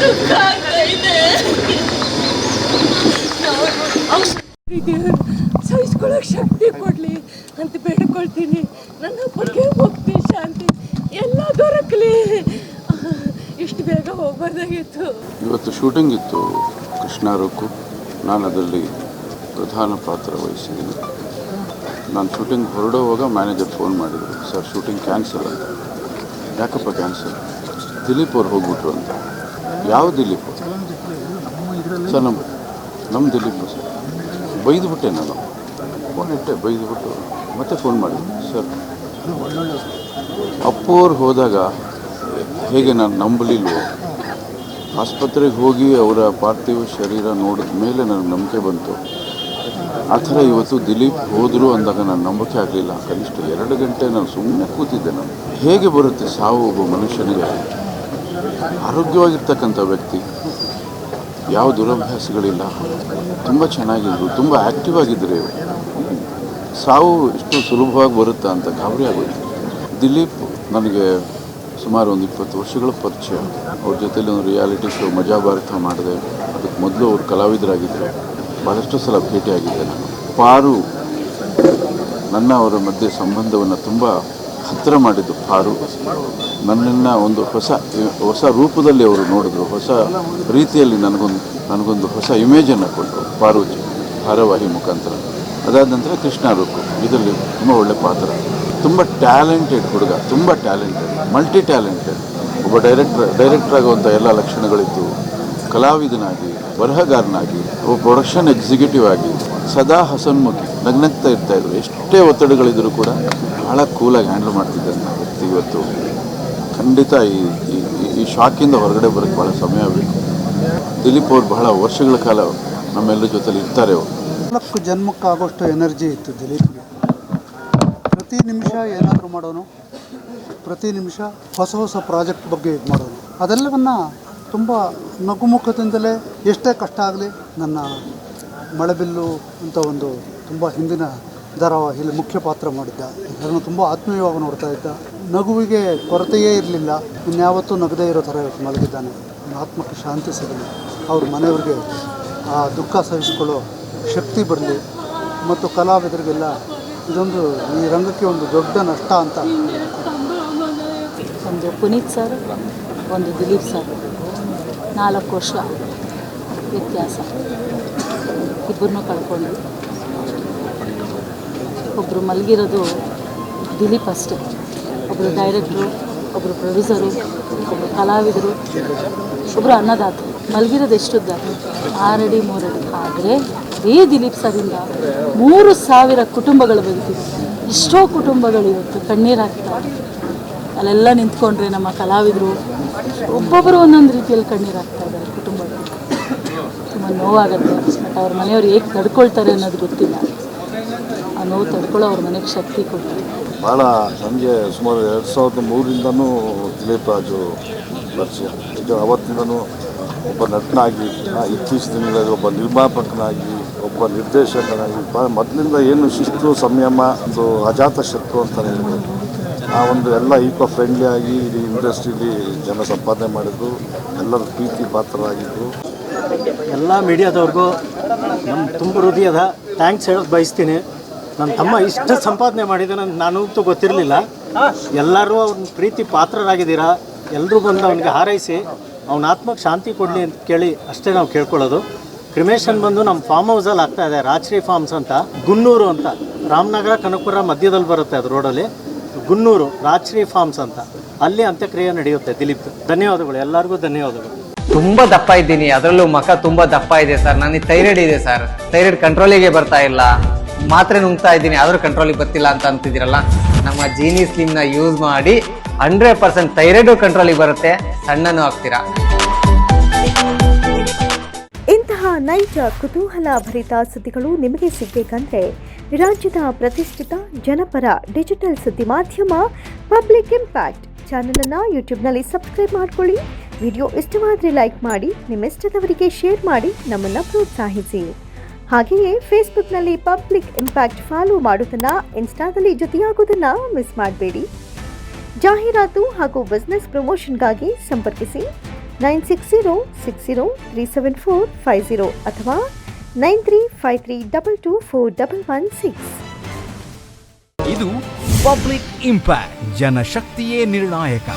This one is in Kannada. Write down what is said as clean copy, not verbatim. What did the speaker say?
ದುಃಖ ಆಗ್ತಾ ಇದೆ. ಸಹಿಸ್ಕೊಳ್ಳೋಕೆ ಶಕ್ತಿ ಕೊಡಲಿ ಅಂತ ಬೇಡ್ಕೊಳ್ತೀನಿ. ನನ್ನ ಬಗ್ಗೆ ಮುಕ್ತಿ ಶಾಂತಿ ಎಲ್ಲ ದೊರಕಲಿ. ಇಷ್ಟು ಬೇಗ ಹೋಗ್ಬಾರ್ದಾಗಿತ್ತು. ಇವತ್ತು ಶೂಟಿಂಗ್ ಇತ್ತು ಕೃಷ್ಣ ರುಕ್ಕು. ನಾನು ಅದರಲ್ಲಿ ಪ್ರಧಾನ ಪಾತ್ರ ವಹಿಸಿದ್ದೀನಿ. ನಾನು ಶೂಟಿಂಗ್ ಹೊರಡೋವಾಗ ಮ್ಯಾನೇಜರ್ ಫೋನ್ ಮಾಡಿದರು, ಸರ್ ಶೂಟಿಂಗ್ ಕ್ಯಾನ್ಸಲ್ ಅಂತ. ಯಾಕಪ್ಪ ಕ್ಯಾನ್ಸಲ್? ದಿಲೀಪ್ ಅವ್ರು ಹೋಗ್ಬಿಟ್ರು ಅಂತ. ಯಾವ ದಿಲೀಪ್? ಸರ್ ನಮ್ಮ ದಿಲೀಪ್ ಸರ್. ಬೈದುಬಿಟ್ಟೆ ನಾನು, ಫೋನ್ ಇಟ್ಟೆ, ಬೈದುಬಿಟ್ಟು ಮತ್ತೆ ಫೋನ್ ಮಾಡಿದ್ದೆ. ಸರ್ ಅಪ್ಪು ಅವ್ರು ಹೋದಾಗ ಹೇಗೆ ನಾನು ನಂಬಲಿಲ್ವೋ, ಆಸ್ಪತ್ರೆಗೆ ಹೋಗಿ ಅವರ ಪಾರ್ಥಿವ ಶರೀರ ನೋಡಿದ ಮೇಲೆ ನನಗೆ ನಂಬಿಕೆ ಬಂತು. ಆ ಥರ ಇವತ್ತು ದಿಲೀಪ್ ಹೋದರು ಅಂದಾಗ ನಾನು ನಂಬಿಕೆ ಆಗಲಿಲ್ಲ. ಕನಿಷ್ಠ 2 ಗಂಟೆ ನಾನು ಸುಮ್ಮನೆ ಕೂತಿದ್ದೆ. ನಾನು ಹೇಗೆ ಬರುತ್ತೆ ಸಾವು ಒಬ್ಬ ಮನುಷ್ಯನಿಗೆ? ಆರೋಗ್ಯವಾಗಿರ್ತಕ್ಕಂಥ ವ್ಯಕ್ತಿ, ಯಾವ ದುರಭ್ಯಾಸಗಳಿಲ್ಲ, ತುಂಬ ಚೆನ್ನಾಗಿದ್ರು, ತುಂಬ ಆ್ಯಕ್ಟಿವ್ ಆಗಿದ್ದರು. ಸಾವು ಇಷ್ಟು ಸುಲಭವಾಗಿ ಬರುತ್ತಾ ಅಂತ ಗಾಬರಿ ಆಗೋಯ್ತು. ದಿಲೀಪ್ ನನಗೆ ಸುಮಾರು ಒಂದು 20 ವರ್ಷಗಳ ಪರಿಚಯ. ಅವ್ರ ಜೊತೆಲಿ ಒಂದು ರಿಯಾಲಿಟಿ ಶೋ ಮಜಾ ಭಾರತ ಮಾಡಿದೆ. ಅದಕ್ಕೆ ಮೊದಲು ಅವರು ಕಲಾವಿದರಾಗಿದ್ದರು. ಭಾಳಷ್ಟು ಸಲ ಭೇಟಿಯಾಗಿದ್ದೆ ನಾನು. ಪಾರು ನನ್ನ ಅವರ ಮಧ್ಯೆ ಸಂಬಂಧವನ್ನು ತುಂಬ ಹತ್ತಿರ ಮಾಡಿದ್ದು. ಪಾರು ನನ್ನನ್ನು ಒಂದು ಹೊಸ ರೂಪದಲ್ಲಿ ಅವರು ನೋಡಿದ್ರು, ಹೊಸ ರೀತಿಯಲ್ಲಿ ನನಗೊಂದು ಹೊಸ ಇಮೇಜನ್ನು ಕೊಟ್ಟರು ಪಾರುಜಿ ಧಾರಾವಾಹಿ ಮುಖಾಂತರ. ಅದಾದ ನಂತರ ಕೃಷ್ಣ ರುಕ್ಕು, ಇದರಲ್ಲಿ ತುಂಬ ಒಳ್ಳೆ ಪಾತ್ರ. ತುಂಬ ಟ್ಯಾಲೆಂಟೆಡ್ ಹುಡುಗ, ತುಂಬ ಟ್ಯಾಲೆಂಟೆಡ್, ಮಲ್ಟಿ ಟ್ಯಾಲೆಂಟೆಡ್. ಒಬ್ಬ ಡೈರೆಕ್ಟರ್ ಆಗುವಂಥ ಎಲ್ಲ ಲಕ್ಷಣಗಳಿತ್ತು. ಕಲಾವಿದನಾಗಿ, ಬರಹಗಾರನಾಗಿ, ಒಬ್ಬ ಪ್ರೊಡಕ್ಷನ್ ಎಕ್ಸಿಕ್ಯೂಟಿವ್ ಆಗಿ ಸದಾ ಹಸನ್ಮುಖಿ, ನಗ್ನಗ್ತಾ ಇರ್ತಾಯಿದ್ರು. ಎಷ್ಟೇ ಒತ್ತಡಗಳಿದ್ದರೂ ಕೂಡ ಭಾಳ ಕೂಲಾಗಿ ಹ್ಯಾಂಡಲ್ ಮಾಡ್ತಿದ್ದಂಥ ವ್ಯಕ್ತಿ ಇವತ್ತು. ಖಂಡಿತ ಈ ಶಾಕಿಂದ ಹೊರಗಡೆ ಬರೋಕ್ಕೆ ಭಾಳ ಸಮಯ ಬೇಕು. ದಿಲೀಪ್ ಅವ್ರು ಬಹಳ ವರ್ಷಗಳ ಕಾಲ ನಮ್ಮೆಲ್ಲರ ಜೊತೆಲಿ ಇರ್ತಾರೆ. ಅವರು 4 ಜನ್ಮಕ್ಕಾಗೋಷ್ಟು ಎನರ್ಜಿ ಇತ್ತು ದಿಲೀಪ್ಗೆ. ಪ್ರತಿ ನಿಮಿಷ ಏನಾದರೂ ಮಾಡೋನು, ಪ್ರತಿ ನಿಮಿಷ ಹೊಸ ಪ್ರಾಜೆಕ್ಟ್ ಬಗ್ಗೆ ಇದು ಮಾಡೋನು. ಅದೆಲ್ಲವನ್ನು ತುಂಬ ನಗುಮುಖದಿಂದಲೇ, ಎಷ್ಟೇ ಕಷ್ಟ ಆಗಲಿ, ನನ್ನ ಮಳೆಬಿಲ್ಲು ಅಂತ ಒಂದು ತುಂಬ ಹಿಂದಿನ ಧಾರಾವಾಹಿಯಲ್ಲಿ ಮುಖ್ಯ ಪಾತ್ರ ಮಾಡಿದ್ದ. ಅದನ್ನು ತುಂಬ ಆತ್ಮೀಯವಾಗಿ ನೋಡ್ತಾ ಇದ್ದ. ನಗುವಿಗೆ ಕೊರತೆಯೇ ಇರಲಿಲ್ಲ. ಇನ್ಯಾವತ್ತೂ ನಗದೇ ಇರೋ ಥರ ಇವತ್ತು ಮಲಗಿದ್ದಾನೆ. ಆತ್ಮಕ್ಕೆ ಶಾಂತಿ ಸಿಗಲಿ, ಅವ್ರ ಮನೆಯವ್ರಿಗೆ ಆ ದುಃಖ ಸಹಿಸಿಕೊಳ್ಳೋ ಶಕ್ತಿ ಬರಲಿ. ಮತ್ತು ಕಲಾವಿದರಿಗೆಲ್ಲ ಇದೊಂದು ಈ ರಂಗಕ್ಕೆ ಒಂದು ದೊಡ್ಡ ನಷ್ಟ ಅಂತ. ಒಂದು ಪುನೀತ್ ಸರ್, ಒಂದು ದಿಲೀಪ್ ಸರ್, 4 ವರ್ಷ ವ್ಯತ್ಯಾಸ. ಇಬ್ಬರನ್ನೂ ಕಳ್ಕೊಂಡ್ವಿ. ಒಬ್ಬರು ಮಲಗಿರೋದು ದಿಲೀಪ್ ಅಷ್ಟೇ. ಒಬ್ಬರು ಡೈರೆಕ್ಟ್ರು, ಒಬ್ಬರು ಪ್ರೊಡ್ಯೂಸರು, ಒಬ್ಬರು ಕಲಾವಿದರು, ಒಬ್ಬರು ಅನ್ನದಾತ. ಮಲಗಿರೋದು ಎಷ್ಟುದ್ದ? 6 ಅಡಿ 3 ಅಡಿ. ಆದರೆ ಅದೇ ದಿಲೀಪ್ ಸರಿಂದ 3000 ಕುಟುಂಬಗಳು ಬದುಕಿವೆ. ಎಷ್ಟೋ ಕುಟುಂಬಗಳು ಇವತ್ತು ಕಣ್ಣೀರಾಗ್ತಾರೆ. ಅಲ್ಲೆಲ್ಲ ನಿಂತ್ಕೊಂಡ್ರೆ ನಮ್ಮ ಕಲಾವಿದರು ಒಬ್ಬೊಬ್ಬರು ಒಂದೊಂದು ರೀತಿಯಲ್ಲಿ ಕಣ್ಣೀರಾಗ್ತಾ ಇದ್ದಾರೆ. ಕುಟುಂಬಗಳು ತುಂಬ ನೋವಾಗುತ್ತೆ. ಬಟ್ ಅವ್ರ ಮನೆಯವ್ರು ಹೇಗೆ ತಡ್ಕೊಳ್ತಾರೆ ಅನ್ನೋದು ಗೊತ್ತಿಲ್ಲ. ಆ ನೋವು ತಡ್ಕೊಳ್ಳೋ ಅವ್ರ ಮನೆಗೆ ಶಕ್ತಿ ಕೊಡ್ತಾರೆ. ಭಾಳ ನನಗೆ ಸುಮಾರು 2003ರಿಂದನೂ ದಿಲೀಪ್ ರಾಜು ಪರಿಚಯ. ಈಗ ಅವತ್ತಿಂದನೂ ಒಬ್ಬ ನಟನಾಗಿ, ಇತ್ತೀಚಿನ ದಿನಗಳಲ್ಲಿ ಒಬ್ಬ ನಿರ್ಮಾಪಕನಾಗಿ, ಒಬ್ಬ ನಿರ್ದೇಶಕನಾಗಿ, ಮೊದಲಿಂದ ಏನು ಶಿಸ್ತು, ಸಂಯಮ, ಒಂದು ಅಜಾತ ಶತ್ರು ಅಂತಲೇ ಹೇಳ್ಬೋದು. ಆ ಒಂದು ಎಲ್ಲ ಈಕೋ ಫ್ರೆಂಡ್ಲಿ ಆಗಿ ಇಡೀ ಇಂಡಸ್ಟ್ರೀಲಿ ಜನ ಸಂಪಾದನೆ ಮಾಡಿದ್ರು. ಎಲ್ಲರೂ ಪ್ರೀತಿ ಪಾತ್ರರಾಗಿದ್ದರು. ಎಲ್ಲ ಮೀಡಿಯಾದವ್ರಿಗೂ ನಮ್ಮ ತುಂಬ ಹೃದಯದ ಥ್ಯಾಂಕ್ಸ್ ಹೇಳೋದು ಬಯಸ್ತೀನಿ. ನನ್ನ ತಮ್ಮ ಇಷ್ಟು ಸಂಪಾದನೆ ಮಾಡಿದ್ದಾನೆ ನನಗಂತೂ ಗೊತ್ತಿರಲಿಲ್ಲ. ಎಲ್ಲರೂ ಅವ್ನ ಪ್ರೀತಿ ಪಾತ್ರರಾಗಿದ್ದೀರಾ. ಎಲ್ಲರೂ ಬಂದು ಅವನಿಗೆ ಹಾರೈಸಿ ಅವನ ಆತ್ಮಕ್ಕೆ ಶಾಂತಿ ಕೊಡಲಿ ಅಂತ ಕೇಳಿ ಅಷ್ಟೇ ನಾವು ಕೇಳ್ಕೊಳ್ಳೋದು. ಕ್ರಿಮೇಷನ್ ಬಂದು ನಮ್ಮ ಫಾರ್ಮ್ ಹೌಸಲ್ಲಿ ಆಗ್ತಾಯಿದೆ, ರಾಜಶ್ರೀ ಫಾರ್ಮ್ಸ್ ಅಂತ, ಗುನ್ನೂರು ಅಂತ, ರಾಮನಗರ ಕನಕಪುರ ಮಧ್ಯದಲ್ಲಿ ಬರುತ್ತೆ. ಅದು ರೋಡಲ್ಲಿ ಗುನ್ನೂರು ರಾಜಶ್ರೀ ಫಾರ್ಮ್ಸ್ ಅಂತ, ಅಲ್ಲಿ ಅಂತ್ಯಕ್ರಿಯೆ ನಡೆಯುತ್ತೆ ದಿಲೀಪ್. ಧನ್ಯವಾದಗಳು, ಎಲ್ಲರಿಗೂ ಧನ್ಯವಾದಗಳು. ತುಂಬಾ ದಪ್ಪ ಇದ್ದೀನಿ, ಅದರಲ್ಲೂ ಮುಖ ತುಂಬಾ ದಪ್ಪ ಇದೆ ಸರ್. ನನಗೆ ಥೈರಾಯ್ಡ್ ಇದೆ ಸರ್. ಥೈರಾಯ್ಡ್ ಕಂಟ್ರೋಲಿಗೆ ಬರ್ತಾ ಇಲ್ಲ. ಮಾತ್ರೆ ನುಂಗ್ತಾ ಇದ್ದೀನಿ, ಆದ್ರೂ ಕಂಟ್ರೋಲಿಗೆ ಬರ್ತಿಲ್ಲ ಅಂತ ಅಂತಿದ್ದೀರಲ್ಲ. ನಮ್ಮ ಜೀನಿ ಸ್ಲಿಮ್ ನ ಯೂಸ್ ಮಾಡಿ 100% ಥೈರಾಯ್ಡ್ ಕಂಟ್ರೋಲಿಗೆ ಬರುತ್ತೆ, ಸಣ್ಣನೂ ಆಗ್ತೀರಾ. ಇಂತಹ ನೈಜ ಕುತೂಹಲ ಭರಿತ ಸುದ್ದಿಗಳು ನಿಮಗೆ ಸಿಗಬೇಕಂದ್ರೆ ರಾಜ್ಯದ ಪ್ರತಿಷ್ಠಿತ ಜನಪರ ಡಿಜಿಟಲ್ ಸುದ್ದಿ ಮಾಧ್ಯಮ ಪಬ್ಲಿಕ್ ಇಂಪ್ಯಾಕ್ಟ್ ಚಾನೆಲ್ ಅನ್ನು ಯೂಟ್ಯೂಬ್ನಲ್ಲಿ ಸಬ್ಸ್ಕ್ರೈಬ್ ಮಾಡ್ಕೊಳ್ಳಿ. ವಿಡಿಯೋ ಇಷ್ಟವಾದರೆ ಲೈಕ್ ಮಾಡಿ, ನಿಮ್ಮ ಇಷ್ಟದವರಿಗೆ ಶೇರ್ ಮಾಡಿ ನಮ್ಮನ್ನು ಪ್ರೋತ್ಸಾಹಿಸಿ. ಹಾಗೆಯೇ ಫೇಸ್ಬುಕ್ನಲ್ಲಿ ಪಬ್ಲಿಕ್ ಇಂಪ್ಯಾಕ್ಟ್ ಫಾಲೋ ಮಾಡೋದನ್ನು, ಇನ್ಸ್ಟಾದಲ್ಲಿ ಜೊತೆಯಾಗೋದನ್ನು ಮಿಸ್ ಮಾಡಬೇಡಿ. ಜಾಹೀರಾತು ಹಾಗೂ ಬಿಸ್ನೆಸ್ ಪ್ರಮೋಷನ್ಗಾಗಿ ಸಂಪರ್ಕಿಸಿ 9606037450 ಅಥವಾ 9353224116. ಇದು ಪಬ್ಲಿಕ್ ಇಂಪ್ಯಾಕ್ಟ್, ಜನಶಕ್ತಿಯೇ ನಿರ್ಣಾಯಕ.